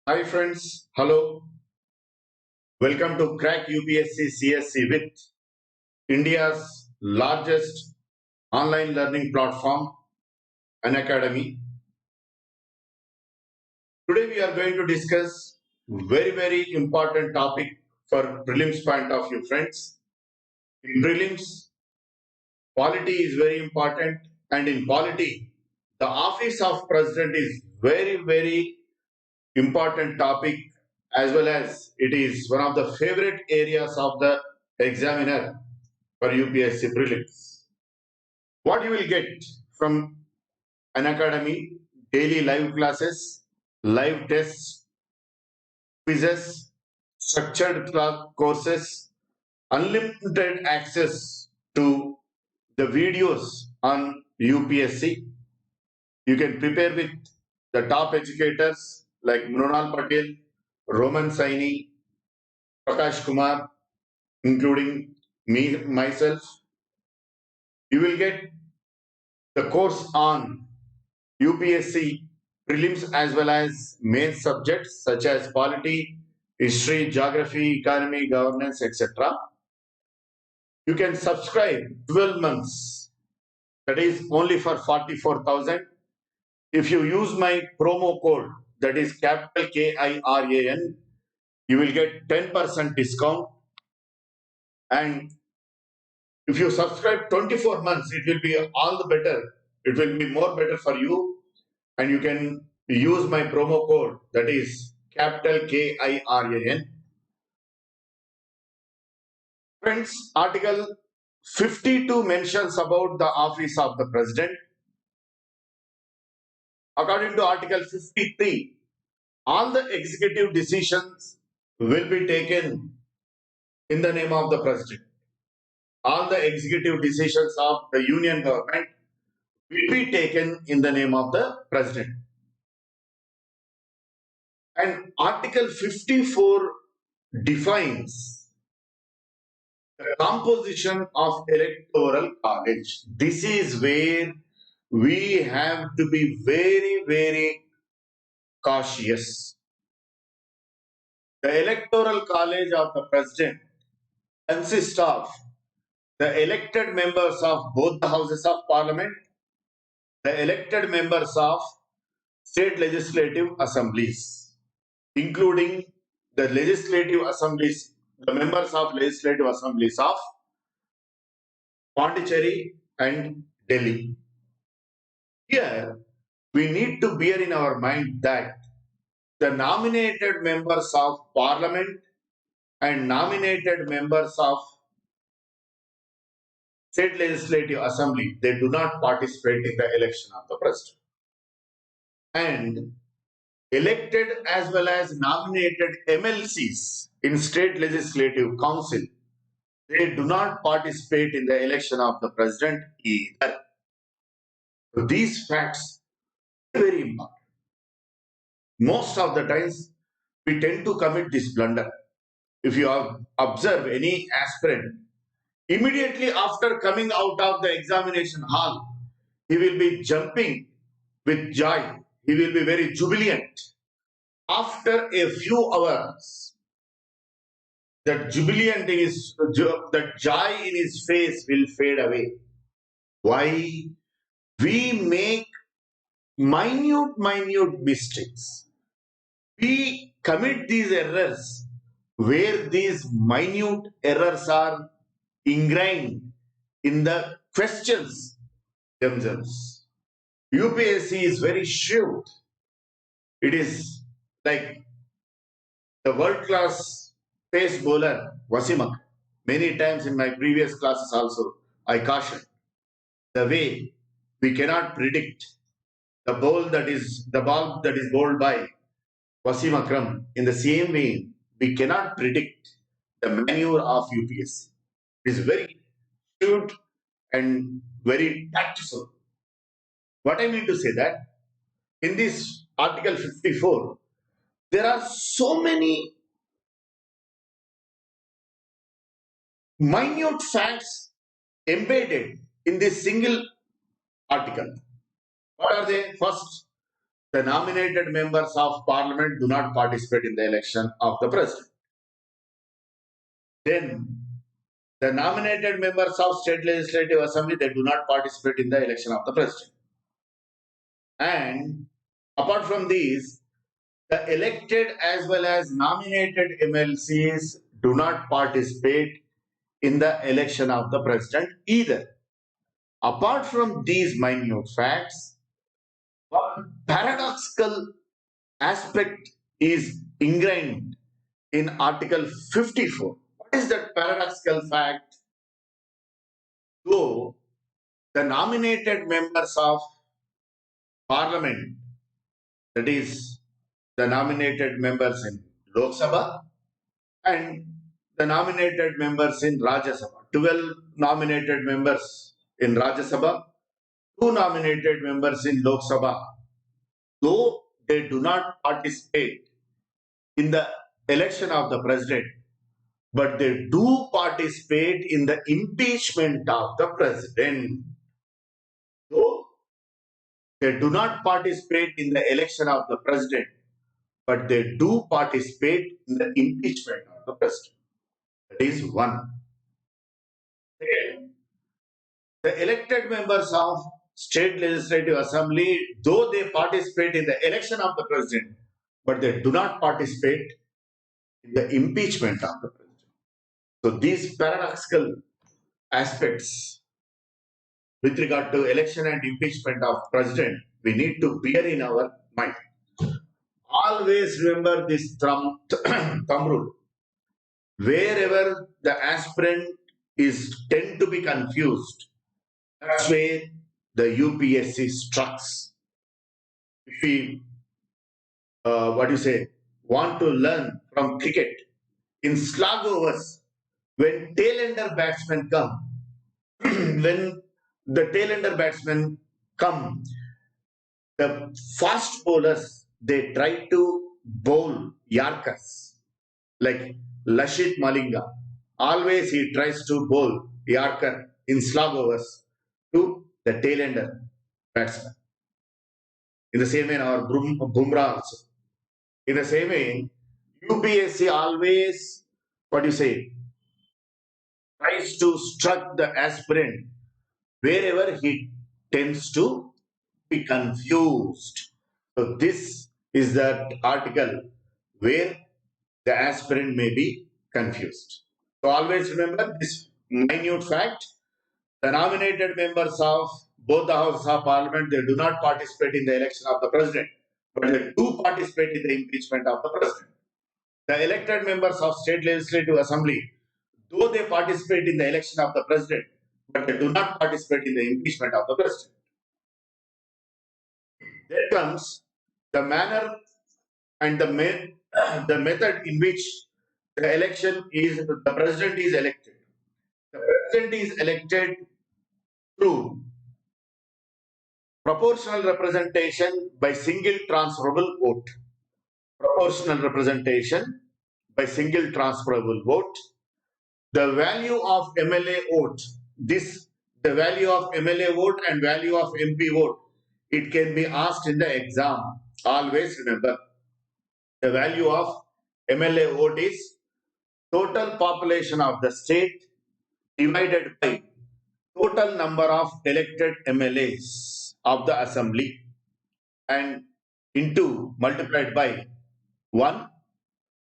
Hi friends, hello. Welcome to Crack UPSC CSE with India's largest online learning platform, Unacademy. Today we are going to discuss very important topic for prelims point of view, friends. In prelims, polity is very important, and in polity, the office of president is very important topic, as well as it is one of the favorite areas of the examiner for UPSC prelims. What you will get from an academy: daily live classes, live tests, quizzes, structured class courses, unlimited access to the videos on UPSC. You can prepare with the top educators like Mrunal Patel, Roman Saini, Prakash Kumar, including me, myself. You will get the course on UPSC prelims as well as main subjects such as polity, history, geography, economy, governance, etc. You can subscribe 12 months. That is only for 44,000. If you use my promo code, that is capital KIRAN, you will get 10% discount. And if you subscribe 24 months, it will be all the better. It will be more better for you, and you can use my promo code, that is capital KIRAN. Friends, Article 52 mentions about the office of the President. According to Article 53, all the executive decisions will be taken in the name of the President. All the executive decisions of the Union government will be taken in the name of the President. And Article 54 defines the composition of electoral college. This is where we have to be very cautious. The electoral college of the president consists of the elected members of both the houses of parliament, the elected members of state legislative assemblies, including the legislative assemblies, the members of legislative assemblies of Pondicherry and Delhi. Here, we need to bear in our mind that the nominated members of parliament and nominated members of state legislative assembly, they do not participate in the election of the president. And elected as well as nominated MLCs in state legislative council, they do not participate in the election of the president either. So these facts are very important. Most of the times, we tend to commit this blunder. If you observe any aspirant, immediately after coming out of the examination hall, he will be jumping with joy. He will be very jubilant. After a few hours, that that joy in his face will fade away. Why? We make minute mistakes. We commit these errors where these minute errors are ingrained in the questions themselves. UPSC is very shrewd. It is like the world-class pace bowler Wasim. Many times in my previous classes also, I cautioned the way we cannot predict the ball that is bowled by Wasim Akram. In the same way, we cannot predict the maneuver of UPSC. It is very shrewd and very tactful. What I mean to say that in this Article 54, there are so many minute facts embedded in this single article. What are they? First, the nominated members of parliament do not participate in the election of the president. Then the nominated members of state legislative assembly, they do not participate in the election of the president. And apart from these, the elected as well as nominated MLCs do not participate in the election of the president either. Apart from these minute facts, one paradoxical aspect is ingrained in Article 54. What is that paradoxical fact? Though the nominated members of parliament, that is, the nominated members in Lok Sabha and the nominated members in Rajya Sabha, 12 nominated members in Rajya Sabha, 2 nominated members in Lok Sabha, though they do not participate in the election of the president, but they do participate in the impeachment of the president. Though they do not participate in the election of the president, but they do participate in the impeachment of the president. That is one. Second, the elected members of state legislative assembly, though they participate in the election of the president, but they do not participate in the impeachment of the president. So these paradoxical aspects with regard to election and impeachment of president, we need to bear in our mind. Always remember this thumb rule. Wherever the aspirant is tend to be confused, that's where the UPSC strucks. If we, want to learn from cricket, in slug overs, when tail-ender batsmen come, when the tail-ender batsmen come, the fast bowlers, they try to bowl Yorkers, like Lashit Malinga. Always he tries to bowl Yorker in slug overs to the tail-ender batsman. In the same way, our Bumrah also. In the same way, UPSC always, tries to struck the aspirant wherever he tends to be confused. So this is that article where the aspirant may be confused. So always remember this minute fact. The nominated members of both the houses of parliament, they do not participate in the election of the president, but they do participate in the impeachment of the president. The elected members of state legislative assembly, though they participate in the election of the president, but they do not participate in the impeachment of the president. There comes the manner and the method in which the president is elected. The president is elected through proportional representation by single transferable vote. Proportional representation by single transferable vote. The value of MLA vote, the value of MLA vote and value of MP vote, it can be asked in the exam. Always remember, the value of MLA vote is total population of the state divided by total number of elected MLAs of the assembly and multiplied by 1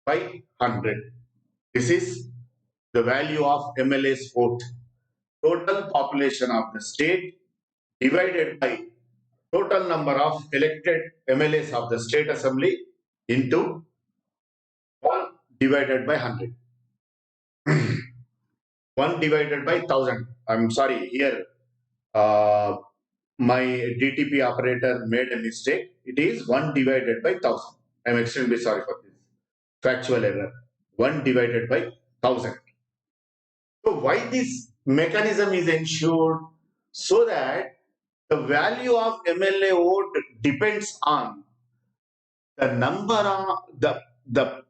by 100. This is the value of MLA's vote. Total population of the state divided by total number of elected MLAs of the state assembly into 1 divided by 100. 1 divided by 1000. I'm sorry, here my DTP operator made a mistake. It is 1 divided by 1000. I'm extremely sorry for this factual error. 1 divided by 1000. So why this mechanism is ensured? So that the value of MLA vote depends on the number of the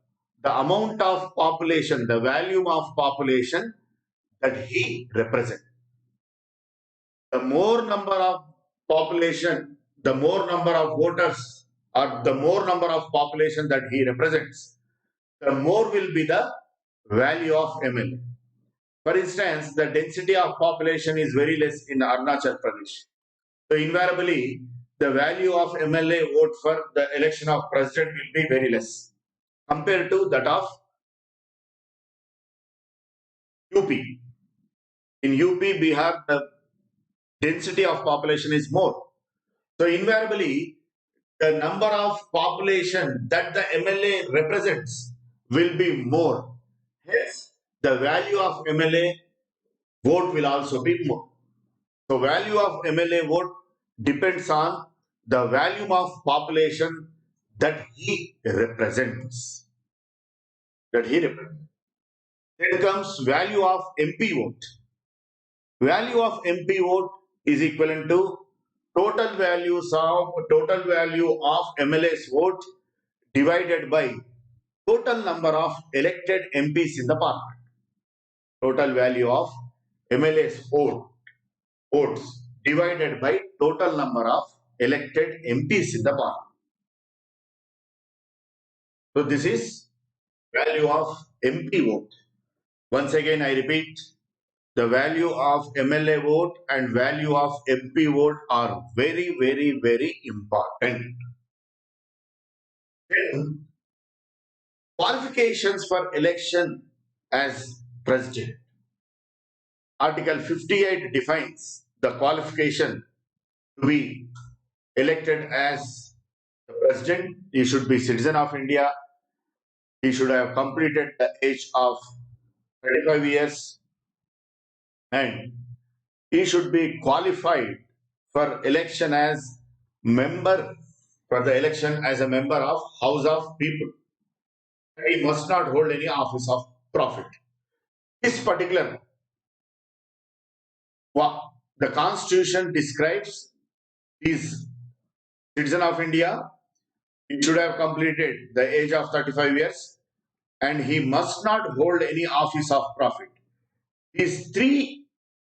amount of population, the volume of population that he represents. The more number of population, the more number of voters or the more number of population that he represents, the more will be the value of MLA. For instance, the density of population is very less in Arunachal Pradesh. So invariably, the value of MLA vote for the election of president will be very less compared to that of UP. In UP, Bihar, the density of population is more. So invariably, the number of population that the MLA represents will be more. Hence, the value of MLA vote will also be more. So value of MLA vote depends on the volume of population that he represents. Then comes value of MP vote. Value of MP vote is equivalent to total value of MLA's vote divided by total number of elected MPs in the parliament. Total value of MLA's votes divided by total number of elected MPs in the parliament. So this is value of MP vote. Once again, I repeat, the value of MLA vote and value of MP vote are very, very, very important. Then, qualifications for election as president. Article 58 defines the qualification to be elected as the president. He should be citizen of India. He should have completed the age of 35 years and he should be qualified for election as member for the election as a member of House of People. He must not hold any office of profit. This particular the Constitution describes is citizen of India. He should have completed the age of 35 years and he must not hold any office of profit. These three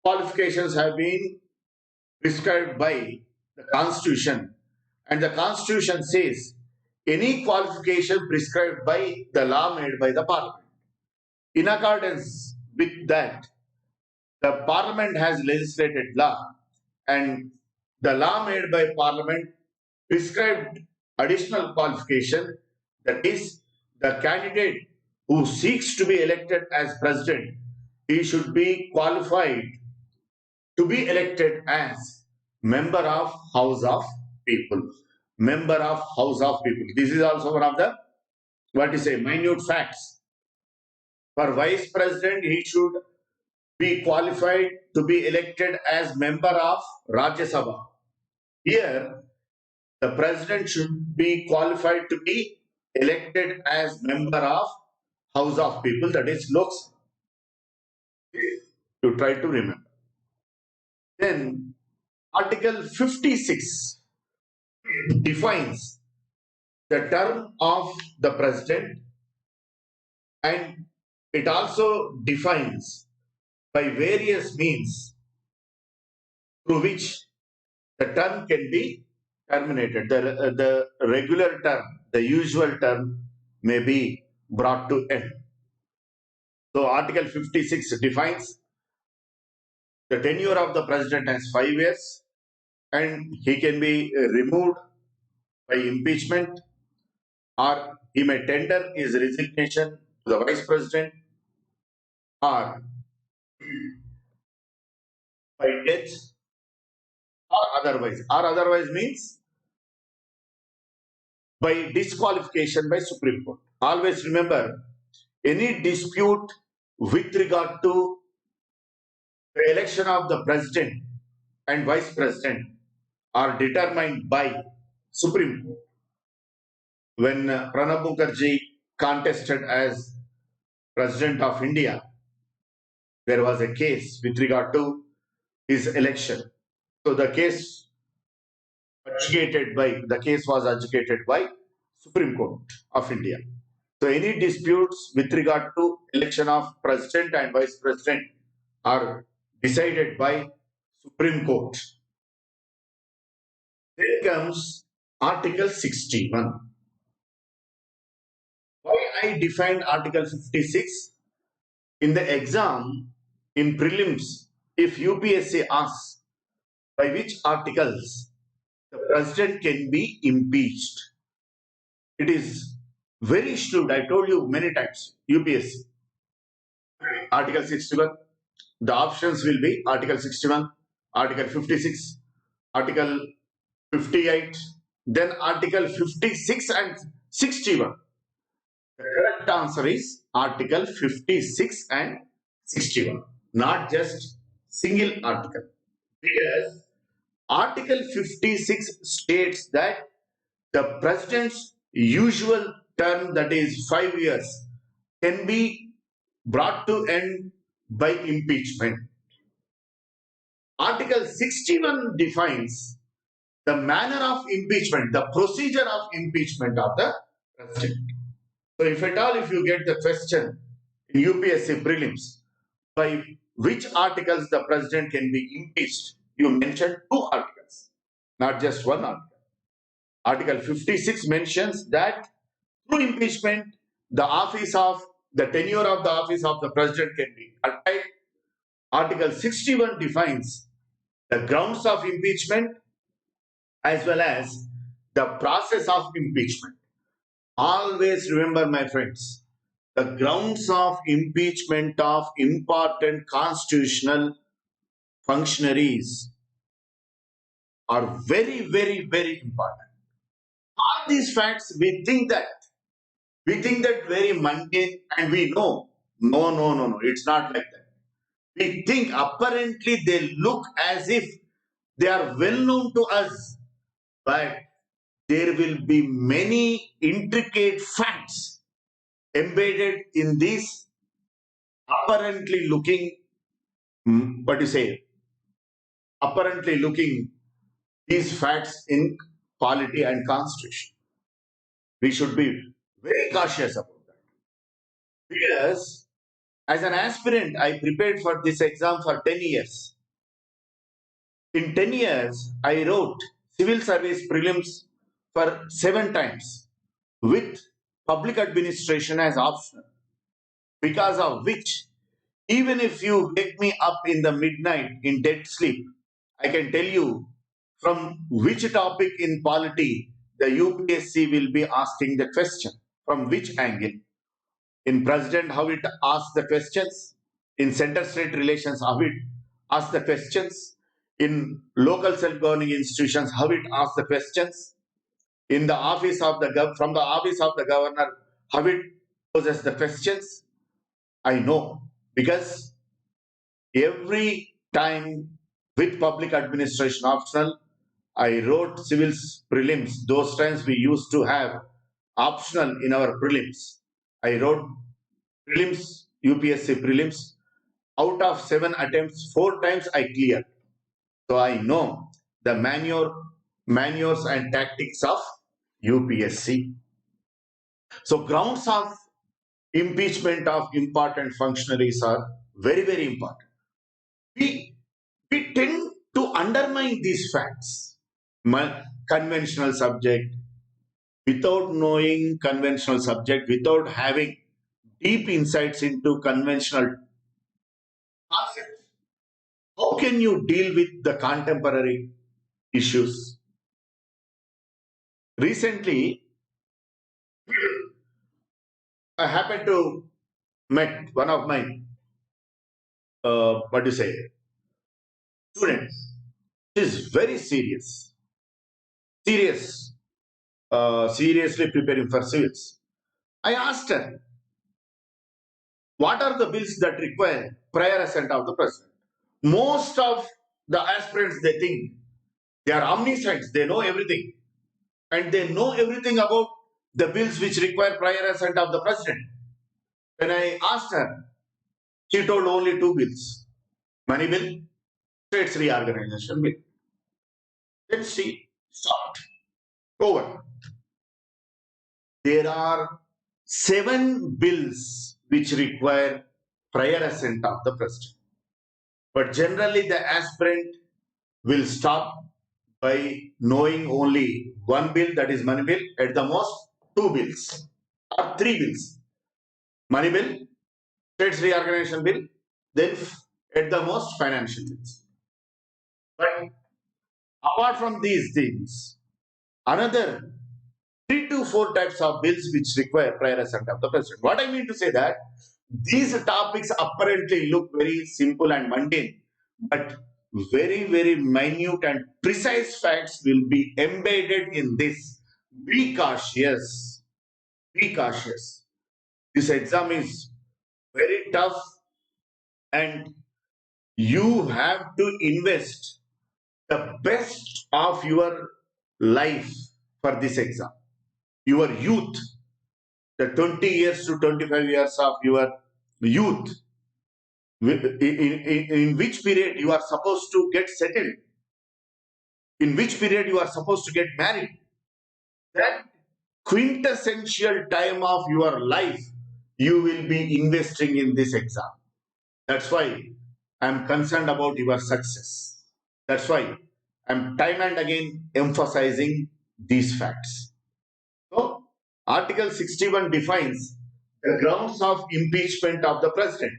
qualifications have been prescribed by the Constitution, and the Constitution says any qualification prescribed by the law made by the Parliament. In accordance with that, the Parliament has legislated law, and the law made by Parliament prescribed additional qualification, that is, the candidate who seeks to be elected as president, he should be qualified to be elected as member of House of People. Member of House of People. This is also one of the, minute facts. For vice president, he should be qualified to be elected as member of Rajya Sabha. Here, the president should be qualified to be elected as member of House of People, that is Lok Sabha. You try to remember. Then Article 56 defines the term of the president and it also defines by various means through which the term can be terminated. The regular term, the usual term may be brought to end. So Article 56 defines the tenure of the president as 5 years and he can be removed by impeachment or he may tender his resignation to the vice president or by death or otherwise. Or otherwise means by disqualification by Supreme Court. Always remember, any dispute with regard to the election of the president and vice president are determined by Supreme Court. When Pranab Mukherjee contested as President of India, there was a case with regard to his election. So the case was adjudicated by Supreme Court of India. So any disputes with regard to election of president and vice president are decided by Supreme Court. Then comes Article 61. Why I defined Article 56? In the exam, in prelims, if UPSC asks by which articles the president can be impeached, it is very shrewd. I told you many times, UPSC. Article 61. The options will be Article 61, Article 56, Article 58, then Article 56 and 61. The correct answer is Article 56 and 61, not just single article. Because Article 56 states that the president's usual term, that is 5 years, can be brought to end by impeachment. Article 61 defines the manner of impeachment, the procedure of impeachment of the president. So if at all, if you get the question in UPSC prelims, by which articles the president can be impeached, you mention 2 articles, not just 1 article. Article 56 mentions that through impeachment, the tenure of the office of the president can be curtailed. Article 61 defines the grounds of impeachment as well as the process of impeachment. Always remember, my friends, the grounds of impeachment of important constitutional functionaries are very, very, very important. All these facts, we think that very mundane, and we know, no, it's not like that. We think apparently they look as if they are well known to us, but there will be many intricate facts embedded in these apparently looking, apparently looking these facts in polity and constitution. We should be very cautious about that. Because as an aspirant, I prepared for this exam for 10 years. In 10 years, I wrote civil service prelims for 7 times with public administration as optional. Because of which, even if you wake me up in the midnight in dead sleep, I can tell you from which topic in polity the UPSC will be asking the question, from which angle. In president, how it asks the questions. In center-state relations, how it asks the questions. In local self-governing institutions, how it asks the questions. In the office of from the office of the governor, how it poses the questions. I know, because every time with public administration optional, I wrote civil prelims. Those times we used to have optional in our prelims. I wrote prelims, UPSC prelims. Out of 7 attempts, 4 times I cleared. So I know the manuals and tactics of UPSC. So grounds of impeachment of important functionaries are very, very important. We tend to undermine these facts. Conventional subject, without knowing conventional subject, without having deep insights into conventional concepts, how can you deal with the contemporary issues? Recently, I happened to met one of my students. She is very seriously preparing for civils. I asked her, what are the bills that require prior assent of the president? Most of the aspirants, they think they are omniscients, they know everything. And they know everything about the bills which require prior assent of the president. When I asked her, she told only 2 bills. Money bill, states reorganization bill. Then she stopped. Over. There are 7 bills which require prior assent of the president. But generally the aspirant will stop by knowing only one bill, that is money bill, at the most two bills or three bills. Money bill, states reorganization bill, then at the most financial bills. But apart from these things, another three to four types of bills which require prior assent of the president. What I mean to say that these topics apparently look very simple and mundane, but very, very minute and precise facts will be embedded in this. Be cautious. Be cautious. This exam is very tough and you have to invest the best of your life for this exam. Your youth, the 20 years to 25 years of your youth, in which period you are supposed to get settled, in which period you are supposed to get married, that quintessential time of your life you will be investing in this exam. That's why I'm concerned about your success. That's why I'm time and again emphasizing these facts. So, Article 61 defines the grounds of impeachment of the president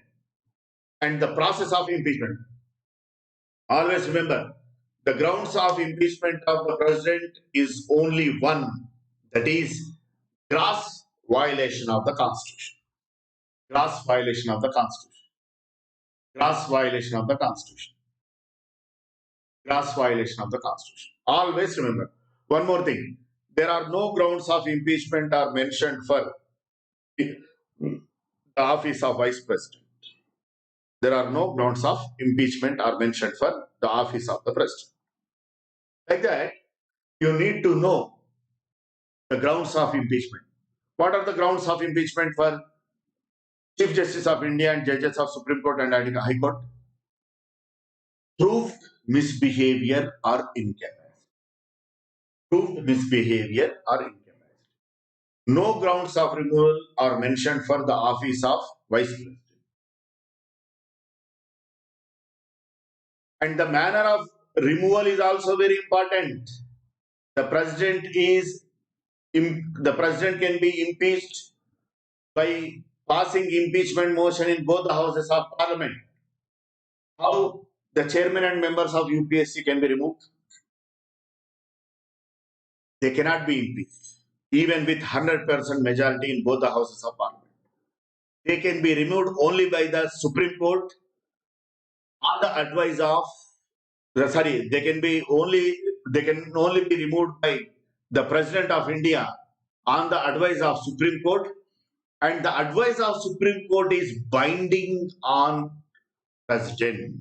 and the process of impeachment. Always remember, the grounds of impeachment of the president is only one, that is, gross violation of the Constitution. Gross violation of the Constitution. Gross violation of the Constitution. Gross violation of the Constitution. Always remember. One more thing. There are no grounds of impeachment are mentioned for the office of Vice President. There are no grounds of impeachment are mentioned for the office of the President. Like that, you need to know the grounds of impeachment. What are the grounds of impeachment for Chief Justice of India and judges of Supreme Court and High Court? Proved misbehavior or incapacity. Proved misbehavior or incapacity. No grounds of removal are mentioned for the office of Vice President. And the manner of removal is also very important. The president can be impeached by passing impeachment motion in both the houses of parliament. How the chairman and members of UPSC can be removed? They cannot be impeached, even with 100% majority in both the houses of parliament. They can be removed only by the Supreme Court on the advice of they can only be removed by the President of India on the advice of Supreme Court, and the advice of Supreme Court is binding on President.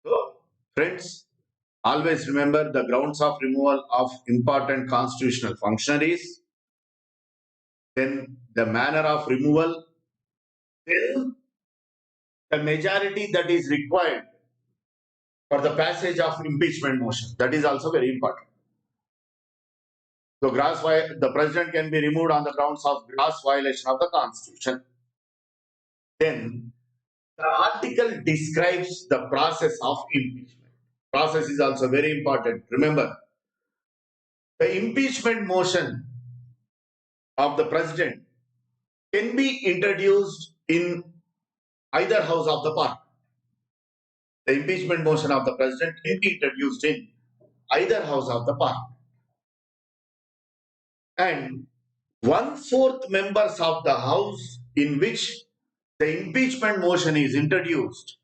So, friends, always remember the grounds of removal of important constitutional functionaries, then the manner of removal, then the majority that is required for the passage of impeachment motion. That is also very important. So, the president can be removed on the grounds of gross violation of the Constitution. Then, the article describes the process of impeachment. Process is also very important. Remember, the impeachment motion of the president can be introduced in either house of the parliament. The impeachment motion of the president can be introduced in either house of the parliament. And 1/4 members of the house in which the impeachment motion is introduced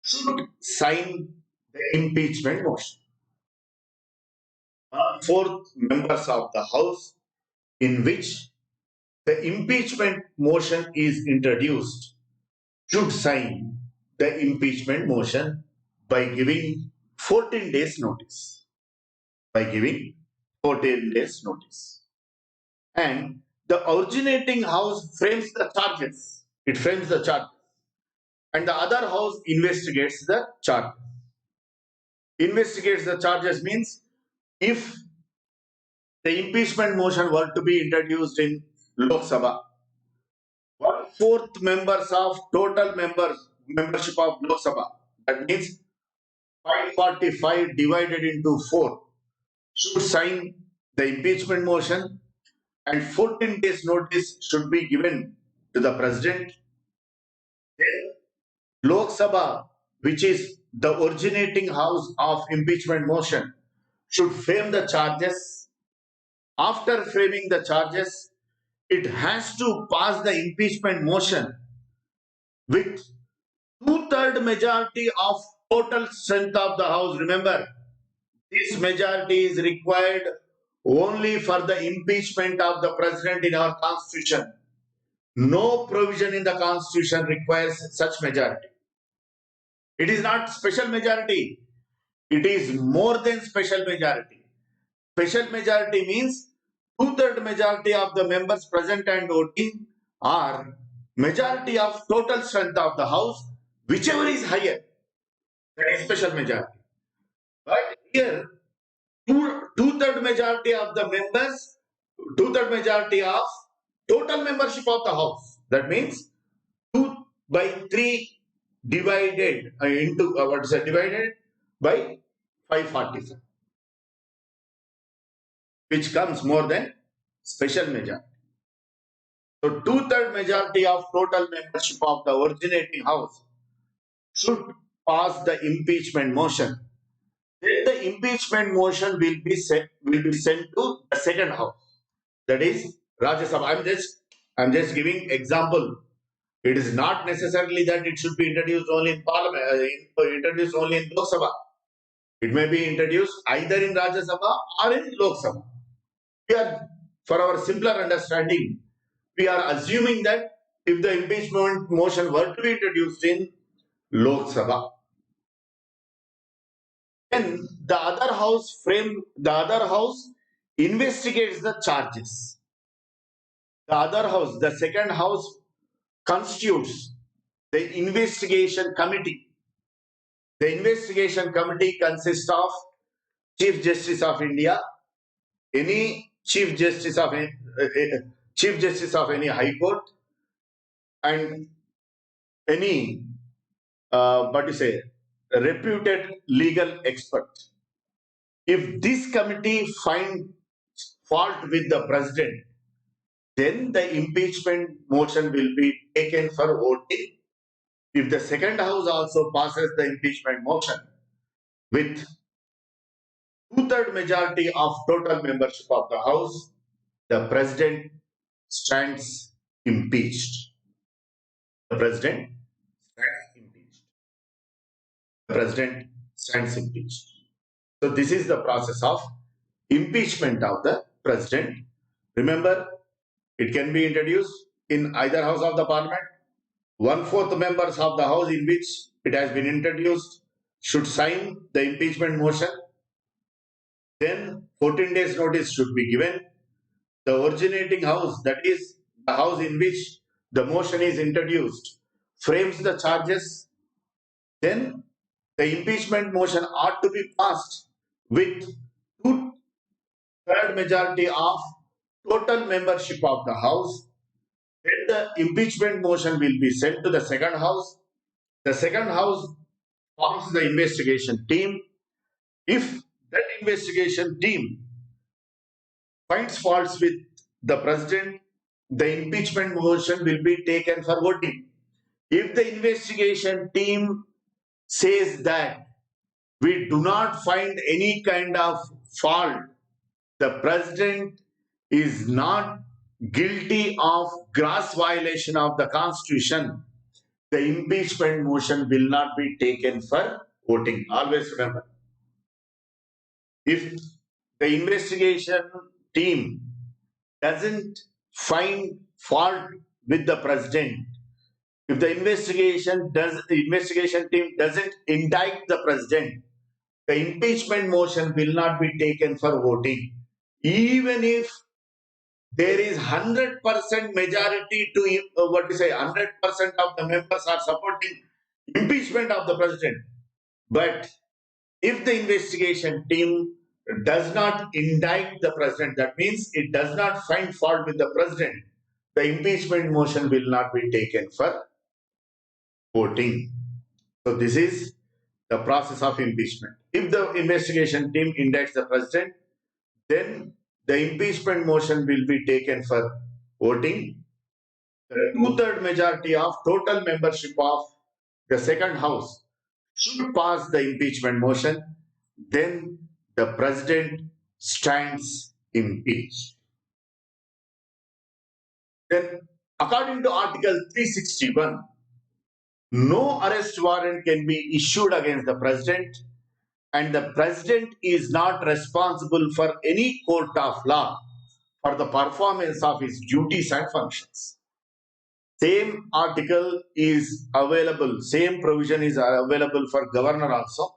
should sign the impeachment motion. 1/4 members of the house in which the impeachment motion is introduced should sign the impeachment motion by giving 14 days notice. By giving 14 days notice. And the originating house frames the charges. It frames the charges. And the other house investigates the charges. Investigates the charges means if the impeachment motion were to be introduced in Lok Sabha, 1/4 members of total membership of Lok Sabha, that means 545 divided into 4 should sign the impeachment motion, and 14 days notice should be given to the president. Then Lok Sabha, which is the originating house of impeachment motion, should frame the charges. After framing the charges, it has to pass the impeachment motion with two-third majority of total strength of the house. Remember, this majority is required only for the impeachment of the president in our constitution. No provision in the constitution requires such majority. It is not special majority. It is more than special majority. Special majority means two-third majority of the members present and voting, or majority of total strength of the house, whichever is higher. That is special majority. But here, two-third majority of the members, two-third majority of total membership of the house. That means 2 by 3 divided into what is it, divided by 545, which comes more than special majority. So two-third majority of total membership of the originating house should pass the impeachment motion. Then the impeachment motion will be sent to the second house, that is Rajya Sabha. I'm just giving example. It is not necessarily that it should be introduced only in Parliament, introduced only in Lok Sabha. It may be introduced either in Rajya Sabha or in Lok Sabha. We are, for our simpler understanding, we are assuming that if the impeachment motion were to be introduced in Lok Sabha, then the other house investigates the charges. The second house constitutes the investigation committee. The investigation committee consists of Chief Justice of India, any Chief Justice of any High Court, and any reputed legal expert. If this committee finds fault with the president, then the impeachment motion will be taken for voting. If the second house also passes the impeachment motion with two-third majority of total membership of the house, the president stands impeached. The president stands impeached. The president stands impeached. So this is the process of impeachment of the president. Remember, it can be introduced in either house of the parliament. 1/4 members of the house in which it has been introduced should sign the impeachment motion. Then 14 days notice should be given. The originating house, that is the house in which the motion is introduced, frames the charges. Then the impeachment motion ought to be passed with two-third majority of total membership of the house. Then the impeachment motion will be sent to the second house. The second house forms the investigation team. If that investigation team finds faults with the president, the impeachment motion will be taken for voting. If the investigation team says that we do not find any kind of fault, the president is not guilty of gross violation of the constitution, the impeachment motion will not be taken for voting. Always remember. If the investigation team doesn't find fault with the president, if the investigation team doesn't indict the president, the impeachment motion will not be taken for voting. Even if there is 100% majority to 100% of the members are supporting impeachment of the president. But if the investigation team does not indict the president, that means it does not find fault with the president, the impeachment motion will not be taken for voting. So this is the process of impeachment. If the investigation team indicts the president, then the impeachment motion will be taken for voting. The two-third majority of total membership of the second house should pass the impeachment motion. Then the president stands impeached. Then, according to Article 361, no arrest warrant can be issued against the president, and the president is not responsible for any court of law for the performance of his duties and functions. Same article is available, same provision is available for governor also.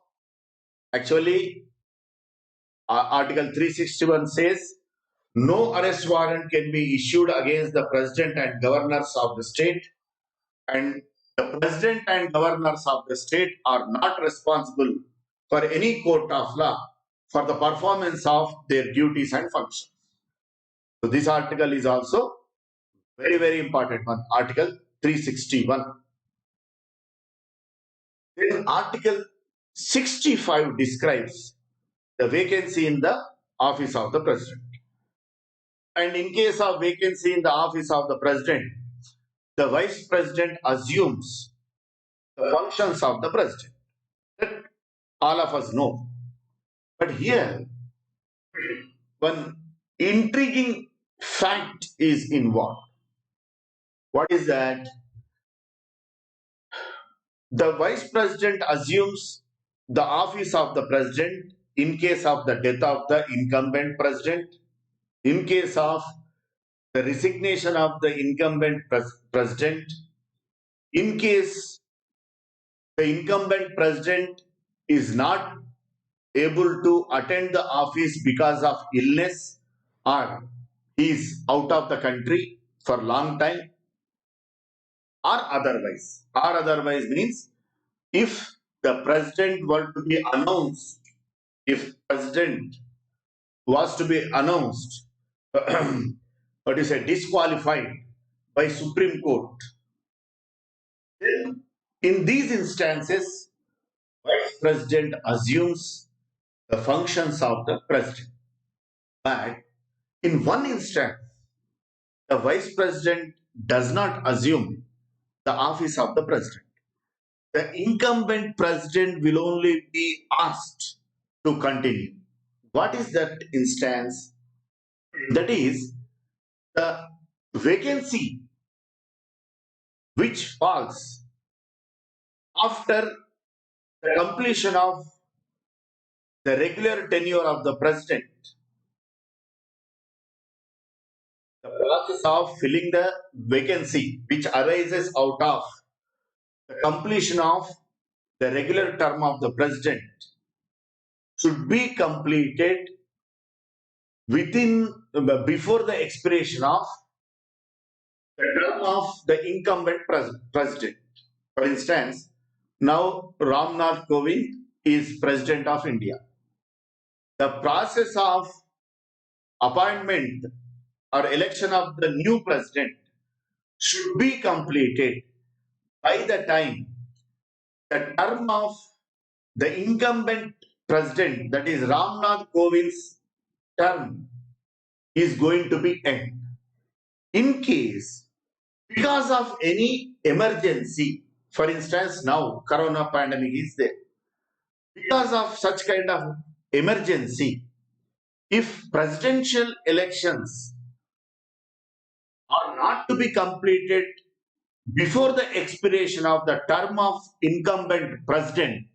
Actually, Article 361 says no arrest warrant can be issued against the president and governors of the state, and the president and governors of the state are not responsible for any court of law for the performance of their duties and functions. So this article is also very, very important one, Article 361. Then Article 65 describes the vacancy in the office of the president. And in case of vacancy in the office of the president, the vice president assumes the functions of the president. That all of us know. But here, one intriguing fact is involved. What is that? The vice president assumes the office of the president in case of the death of the incumbent president, in case of the resignation of the incumbent president, in case the incumbent president is not able to attend the office because of illness or he is out of the country for a long time, or otherwise. Or otherwise means if the president were to be announced, if president was to be announced, what is disqualified by Supreme Court, then in these instances, vice president assumes the functions of the president. But in one instance, the vice president does not assume the office of the president. The incumbent president will only be asked to continue. What is that instance? That is the vacancy which falls after the completion of the regular tenure of the president. The process of filling the vacancy which arises out of the completion of the regular term of the president should be completed before the expiration of the term of the incumbent president. For instance, now Ramnath Kovind is President of India. The process of appointment or election of the new president should be completed by the time the term of the incumbent president, that is Ramnath Kovind's term, is going to be end. In case, because of any emergency, for instance, now corona pandemic is there, because of such kind of emergency, if presidential elections are not to be completed before the expiration of the term of incumbent president,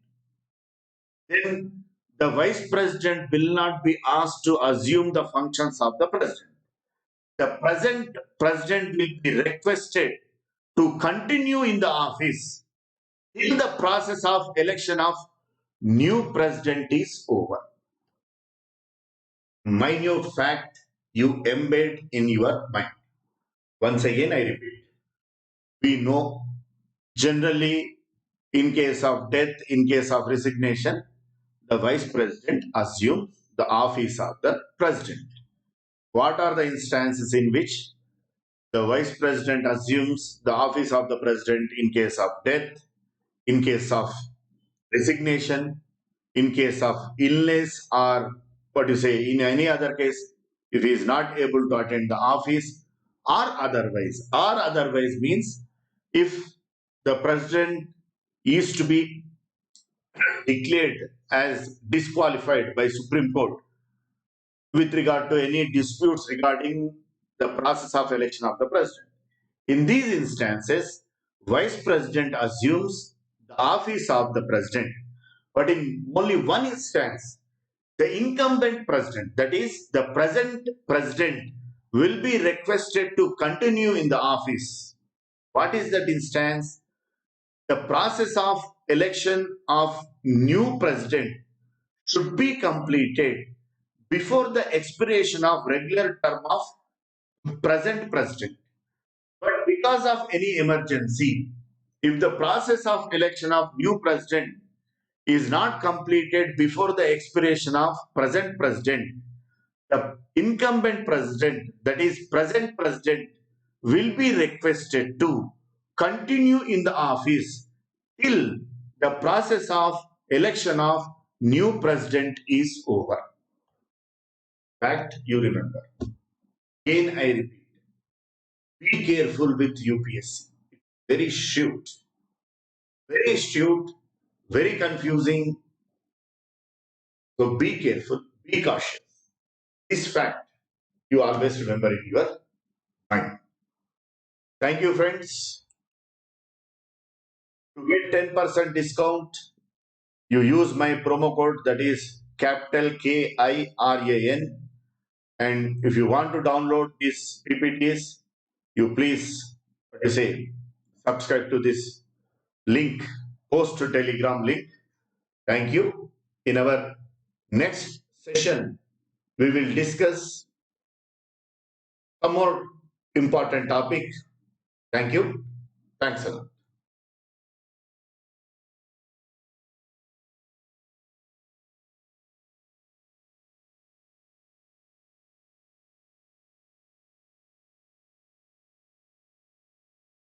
then the vice president will not be asked to assume the functions of the president. The present president will be requested to continue in the office till the process of election of new president is over. Minute fact you embed in your mind. Once again, I repeat. We know generally in case of death, in case of resignation, the vice president assumes the office of the president. What are the instances in which the vice president assumes the office of the president in case of death, in case of resignation in case of illness, or what you say, in any other case, if he is not able to attend the office, or otherwise. Or otherwise means if the president is to be declared as disqualified by Supreme Court with regard to any disputes regarding the process of election of the president. In these instances, vice president assumes the office of the president. But in only one instance, the incumbent president, that is the present president, will be requested to continue in the office. What is that instance? The process of election of new president should be completed before the expiration of regular term of present president. But because of any emergency, if the process of election of new president is not completed before the expiration of present president, the incumbent president, that is present president, will be requested to continue in the office till the process of election of new president is over. Fact you remember. Again I repeat, be careful with UPSC. Very astute, very confusing. So be careful, be cautious. This fact you always remember in your mind. Thank you, friends. To get 10% discount, you use my promo code, that is capital KIRAN. And if you want to download these PPTs, you please, what you say, subscribe to this link, post to Telegram link. Thank you. In our next session, we will discuss some more important topic. Thank you. Thanks a lot.